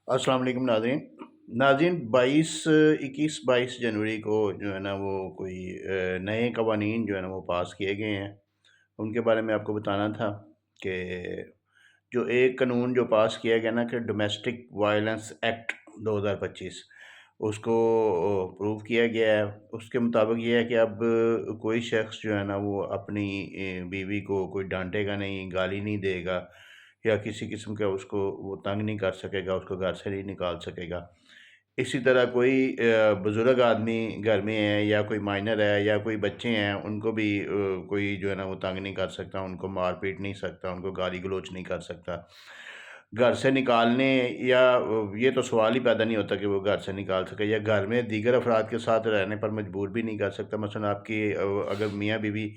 السلام علیکم ناظرین ناظرین 21 22 کو جو ہے نا وہ کوئی نئے قوانین جو ہے نا وہ پاس کیے گئے ہیں. ان کے بارے میں آپ کو بتانا تھا کہ جو ایک قانون جو پاس کیا گیا نا کہ ڈومیسٹک وائلنس ایکٹ 2025 اس کو پروو کیا گیا ہے. اس کے مطابق یہ ہے کہ اب کوئی شخص جو ہے نا وہ اپنی بیوی کو کوئی ڈانٹے گا نہیں، گالی نہیں دے گا یا کسی قسم کا اس کو وہ تنگ نہیں کر سکے گا، اس کو گھر سے نہیں نکال سکے گا. اسی طرح کوئی بزرگ آدمی گھر میں ہے یا کوئی مائنر ہے یا کوئی بچے ہیں، ان کو بھی کوئی جو ہے نا وہ تنگ نہیں کر سکتا، ان کو مار پیٹ نہیں سکتا، ان کو گالی گلوچ نہیں کر سکتا. گھر سے نکالنے یا یہ تو سوال ہی پیدا نہیں ہوتا کہ وہ گھر سے نکال سکے، یا گھر میں دیگر افراد کے ساتھ رہنے پر مجبور بھی نہیں کر سکتا. مثلا آپ کی اگر میاں بیوی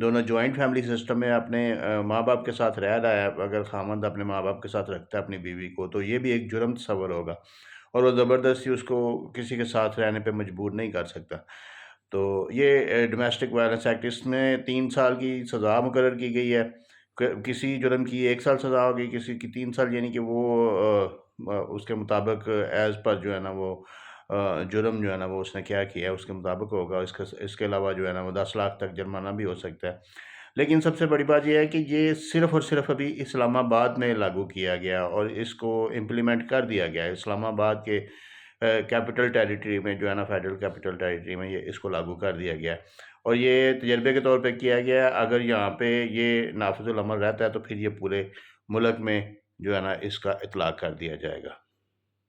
دونوں جوائنٹ فیملی سسٹم میں اپنے ماں باپ کے ساتھ رہ رہا ہے، اگر خامند اپنے ماں باپ کے ساتھ رکھتا ہے اپنی بیوی کو، تو یہ بھی ایک جرم تصور ہوگا اور وہ زبردستی اس کو کسی کے ساتھ رہنے پہ مجبور نہیں کر سکتا. تو یہ ڈومیسٹک وائلنس ایکٹ، اس میں 3 سال کی سزا مقرر کی گئی ہے. کسی جرم کی 1 سال سزا ہوگی، کسی کی 3 سال، یعنی کہ وہ اس کے مطابق ایز پر جو ہے نا وہ جرم جو ہے نا وہ اس نے کیا ہے اس کے مطابق ہوگا. اس کے علاوہ جو ہے نا وہ 10 لاکھ تک جرمانہ بھی ہو سکتا ہے. لیکن سب سے بڑی بات یہ ہے کہ یہ صرف اور صرف ابھی اسلام آباد میں لاگو کیا گیا اور اس کو امپلیمنٹ کر دیا گیا ہے. اسلام آباد کے کیپٹل ٹیریٹری میں جو ہے نا فیڈرل کیپٹل ٹیریٹری میں یہ اس کو لاگو کر دیا گیا ہے اور یہ تجربے کے طور پہ کیا گیا ہے. اگر یہاں پہ یہ نافذ العمل رہتا ہے تو پھر یہ پورے ملک میں جو ہے نا اس کا اطلاق کر دیا جائے گا.